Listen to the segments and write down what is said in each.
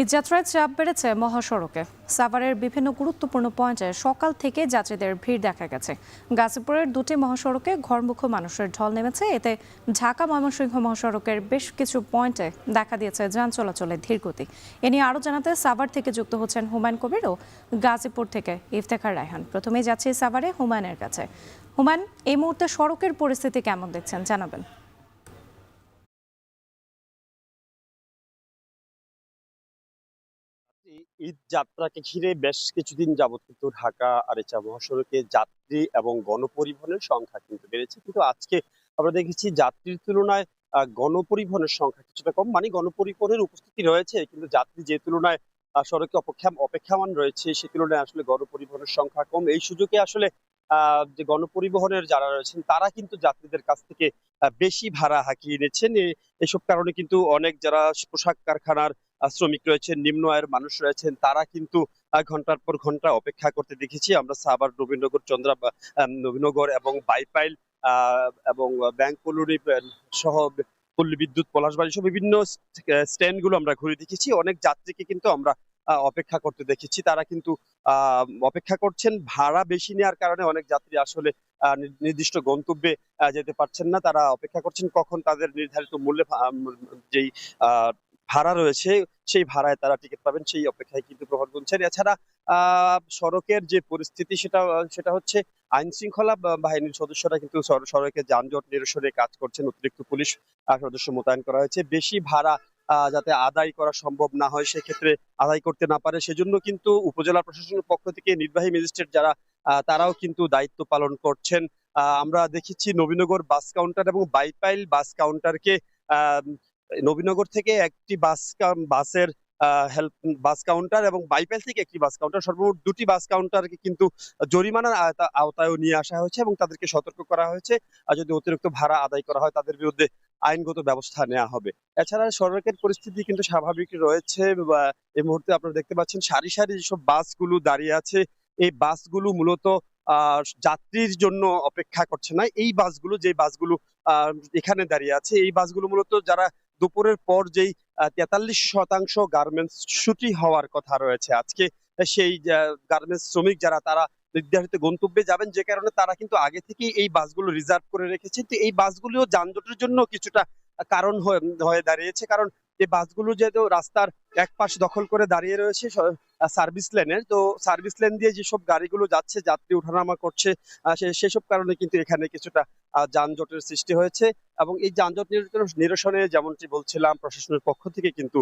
ঈদযাত্রায় চাপ বেড়েছে মহাসড়কে। সাভারের বিভিন্ন গুরুত্বপূর্ণ পয়েন্টে সকাল থেকে যাত্রীদের ভিড় দেখা গেছে। গাজীপুরের দুটি মহাসড়কে ঘরমুখো মানুষের ঢল নেমেছে। এতে ঢাকা ময়মনসিংহ মহাসড়কের বেশ কিছু পয়েন্টে দেখা দিয়েছে যান চলাচলের ধীরগতি। এ নিয়ে আরও জানাতে সাভার থেকে যুক্ত হচ্ছেন হুমায়ুন কবির ও গাজীপুর থেকে ইফতেখার রায়হান। প্রথমেই যাচ্ছি সাভারে হুমায়ুনের কাছে। হুমায়ুন, এই মুহূর্তে সড়কের পরিস্থিতি কেমন দেখছেন জানাবেন? ঈদ যাত্রাকে ঘিরে বেশ কিছুদিন যাবৎ কিন্তু ঢাকা আরিচা মহাসড়কে যাত্রী এবং গণপরিবহনের সংখ্যা কিন্তু বেড়েছে, কিন্তু আজকে আমরা দেখেছি যাত্রীর তুলনায় গণপরিবহনের সংখ্যা কিছুটা কম। মানে গণপরিবহনের উপস্থিতি রয়েছে, কিন্তু যাত্রী যে তুলনায় সড়কে অপেক্ষামান রয়েছে সে তুলনায় আসলে গণপরিবহনের সংখ্যা কম। এই সুযোগে আসলে যে গণপরিবহনের যারা রয়েছেন তারা কিন্তু যাত্রীদের কাছ থেকে বেশি ভাড়া হাঁকিয়ে নিচ্ছেন। এসব কারণে কিন্তু অনেক যারা পোশাক কারখানার শ্রমিক রয়েছেন, নিম্ন আয়ের মানুষ রয়েছেন, তারা কিন্তু ঘন্টার পর ঘন্টা অপেক্ষা করতে দেখেছি আমরা। সাভার, নবীনগর, নবীনগর এবং বাইপাইল এবং ব্যাংক কলোনি সহ পল্লী বিদ্যুৎ, পলাশবাড়ি সহ বিভিন্ন স্ট্যান্ড গুলো আমরা ঘুরে দেখেছি। অনেক যাত্রীকে কিন্তু আমরা অপেক্ষা করতে দেখেছি। তারা কিন্তু অপেক্ষা করছেন। ভাড়া বেশি নেওয়ার কারণে অনেক যাত্রী আসলে নির্দিষ্ট গন্তব্যে যেতে পারছেন না। তারা অপেক্ষা করছেন কখন তাদের নির্ধারিত মূল্যে যেই আহ ভাড়া রয়েছে সেই ভাড়ায় তারা টিকিট পাবেন, সেই অপেক্ষায় কিন্তু প্রহর গুনছেন। এছাড়া সড়কের যে পরিস্থিতি সেটা সেটা হচ্ছে আইন শৃঙ্খলা বাহিনীর সদস্যরা কিন্তু সড়কে যানজট নিরসনে কাজ করছেন। অতিরিক্ত পুলিশ সদস্য মোতায়েন করা হয়েছে। বেশি ভাড়া যাতে আদায় করা সম্ভব না হয়, সেক্ষেত্রে আদায় করতে না পারে সেজন্য কিন্তু উপজেলা প্রশাসনের পক্ষ থেকে নির্বাহী ম্যাজিস্ট্রেট যারা তারাও কিন্তু দায়িত্ব পালন করছেন। আমরা দেখেছি নবীনগর বাস কাউন্টার এবং বাইপাইল বাস কাউন্টারকে আহ নবীনগর থেকে একটি বাসের হেল্প বাস কাউন্টার এবং বাইপাইল থেকে একটি বাস কাউন্টার, সর্বমোট দুটি বাস কাউন্টারকে কিন্তু জরিমানার আওতায় নিয়ে আসা হয়েছে এবং তাদেরকে সতর্ক করা হয়েছে। আর যদি অতিরিক্ত ভাড়া আদায় করা হয় তাদের বিরুদ্ধে আইনগত ব্যবস্থা নেওয়া হবে। এছাড়া সড়কের পরিস্থিতি কিন্তু স্বাভাবিক রয়েছে। এই মুহূর্তে আপনারা দেখতে পাচ্ছেন সারি সারি যেসব বাসগুলো দাঁড়িয়ে আছে, এই বাসগুলো মূলত যাত্রীর জন্য অপেক্ষা করছে না। এই বাসগুলো, যে বাসগুলো এখানে দাঁড়িয়ে আছে, এই বাসগুলো মূলত যারা দুপুরের পর যেই 43% গার্মেন্টস ছুটি হওয়ার কথা রয়েছে আজকে, সেই গার্মেন্টস শ্রমিক যারা তারা নির্ধারিত গন্তব্যে যাবেন, যে কারণে তারা কিন্তু আগে থেকেই এই বাসগুলো রিজার্ভ করে রেখেছে। তো এই বাসগুলিও যানজটের জন্য কিছুটা কারণ হয়ে দাঁড়িয়েছে। কারণ এই বাসগুলো যেহেতু রাস্তার এক পাশ দখল করে দাঁড়িয়ে রয়েছে সার্ভিস লেনের, তো সার্ভিস লেন দিয়ে যেসব গাড়িগুলো যাচ্ছে, যাত্রী ওঠানামা করছে, সেসব কারণে কিন্তু এখানে কিছুটা যানজটের সৃষ্টি হয়েছে। এবং এই যানজট নিরসনে যেমনটি বলছিলাম, প্রশাসনের পক্ষ থেকে কিন্তু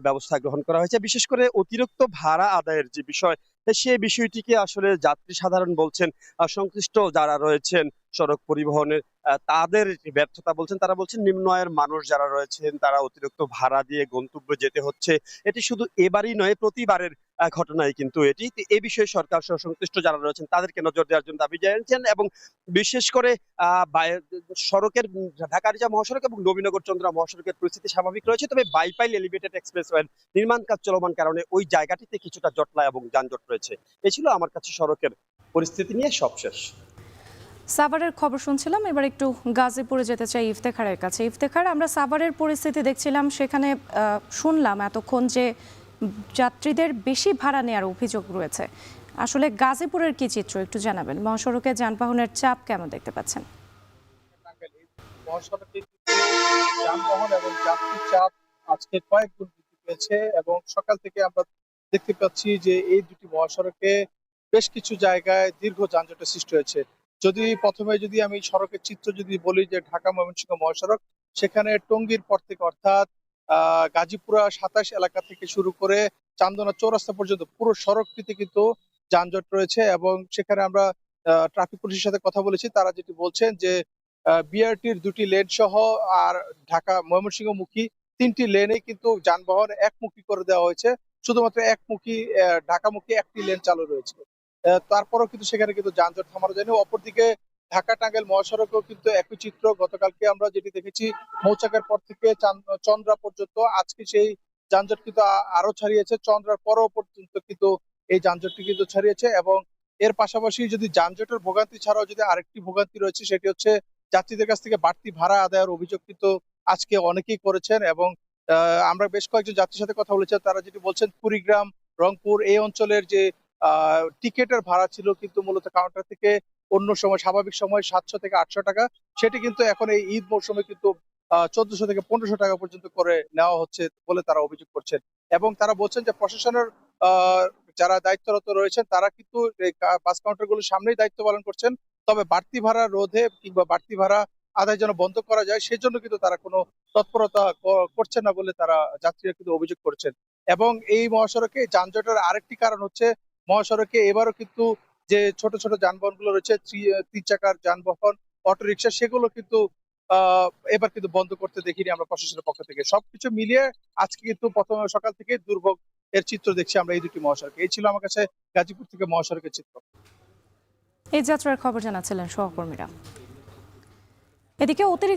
ব্যবস্থা গ্রহণ করা হয়েছে। বিশেষ করে অতিরিক্ত ভাড়া আদায়ের যে বিষয়, সে বিষয়টিকে আসলে যাত্রী সাধারণ বলছেন, সংশ্লিষ্ট যারা রয়েছেন সড়ক পরিবহনের তাদের ব্যর্থতা বলছেন। তারা বলছেন নিম্ন আয়ের মানুষ যারা রয়েছেন তারা অতিরিক্ত ভাড়া দিয়ে গন্তব্যে যেতে হচ্ছে। এটি শুধু এবারই নয়, প্রতিবারের ঘটনাই কিন্তু এটি। এই বিষয়ে সরকার সহ সংশ্লিষ্ট যারা রয়েছেন তাদেরকে নজর দেওয়ার জন্য দাবি জানিয়েছেন। এবং বিশেষ করে সড়কের ঢাকা আরিচা মহাসড়ক এবং নবীনগর চন্দ্রা মহাসড়কের পরিস্থিতি স্বাভাবিক রয়েছে, তবে বাইপাইল এলিভেটেড এক্সপ্রেসওয়ে নির্মাণ কাজ চলমান কারণে ওই জায়গাটিতে কিছুটা জটলা এবং যানজট রয়েছে। এই ছিল আমার কাছে সড়কের পরিস্থিতি নিয়ে সবশেষ। সাভারের খবর শুনছিলাম, এবার একটু গাজীপুরে যেতে চাই ইফতেখারের কাছে। ইফতেখার, আমরা সাভারের পরিস্থিতি দেখছিলাম, সেখানে শুনলাম এতক্ষণ যে যাত্রীদের বেশি ভাড়া নেওয়ার অভিযোগ রয়েছে। আসলে গাজীপুরের কি চিত্র একটু জানাবেন? মহাসড়কে যানবাহনের চাপ কেমন দেখতে পাচ্ছেন? মহাসড়কে যানবাহন এবং যাত্রীর চাপ আজকে কয়েক গুণ বৃদ্ধি পেয়েছে এবং সকাল থেকে আমরা দেখতে পাচ্ছি যে এই দুটি মহাসড়কে বেশ কিছু জায়গায় দীর্ঘ যানজটের সৃষ্টি হয়েছে। প্রথমে আমি সড়কের চিত্র যদি বলি, যে ঢাকা ময়মনসিংহ মহাসড়ক, সেখানে টঙ্গীর পর থেকে অর্থাৎ গাজীপুরা 27 এলাকা থেকে শুরু করে চান্দনা চৌরাস্তা পর্যন্ত পুরো সড়কটিতে কিন্তু যানজট রয়েছে। এবং সেখানে আমরা ট্রাফিক পুলিশের সাথে কথা বলেছি, তারা যেটি বলছেন যে বিআরটির দুটি লেন সহ আর ঢাকা ময়মনসিংহ মুখী তিনটি লেনে কিন্তু যানবাহন একমুখী করে দেওয়া হয়েছে। শুধুমাত্র একমুখী ঢাকামুখী একটি লেন চালু রয়েছে। তারপরেও কিন্তু সেখানে কিন্তু যানজট থামানো যায়নি। অপরদিকে ঢাকা টাঙ্গাইল মহাসড়কেও কিন্তু একই চিত্র। গতকালকে আমরা যেটি দেখেছি মৌচাকের পর থেকে চন্দ্রা পর্যন্ত, আজকে সেই যানজট কিন্তু আরো ছাড়িয়েছে। চন্দ্রার পরও পর্যন্ত কিন্তু এই যানজটটি কিন্তু ছাড়িয়েছে। এবং এর পাশাপাশি যদি যানজটের ভোগান্তি ছাড়াও যদি আরেকটি ভোগান্তি রয়েছে, সেটি হচ্ছে যাত্রীদের কাছ থেকে বাড়তি ভাড়া আদায়ের অভিযোগ কিন্তু আজকে অনেকেই করেছেন। এবং আমরা বেশ কয়েকজন যাত্রীর সাথে কথা বলেছি, তারা যেটি বলছেন কুড়িগ্রাম, রংপুর এই অঞ্চলের যে টিকেটের ভাড়া ছিল কিন্তু মূলত কাউন্টার থেকে অন্য সময় স্বাভাবিক সময় 700 থেকে 800 টাকা, সেটি কিন্তু এখন এই ঈদ মৌসুমে কিন্তু 1400 থেকে 1500 টাকা পর্যন্ত করে নেওয়া হচ্ছে বলে তারা অভিযোগ করছেন। এবং তারা বলছেন যে প্রশাসনের আহ, যারা দায়িত্বরত রয়েছেন তারা কিন্তু এই বাস কাউন্টারগুলোর সামনেই দায়িত্ব পালন করছেন, তবে বাড়তি ভাড়া রোধে কিংবা বাড়তি ভাড়া আদায় যেন বন্ধ করা যায় সেজন্য কিন্তু তারা কোনো তৎপরতা করছেন না বলে তারা যাত্রীরা কিন্তু অভিযোগ করছেন। এবং এই মহাসড়কে যানজটের আরেকটি কারণ হচ্ছে মহাসড়কে এবারও কিন্তু যে ছোট ছোট যানবাহনগুলো রয়েছে, তিন চাকার যানবাহন, অটোরিকশা, সেগুলো কিন্তু এবার কিন্তু বন্ধ করতে দেখিনি আমরা প্রশাসনের পক্ষ থেকে। সবকিছু মিলিয়ে আজকে কিন্তু প্রথম সকাল থেকে দুর্ভোগ এর চিত্র দেখছি আমরা এই দুটি মহাসড়কে। এই ছিল আমার কাছে গাজীপুর থেকে মহাসড়কের চিত্র। এই যাত্রার খবর জানাচ্ছিলেন সহকর্মীরা। এদিকে অতিরিক্ত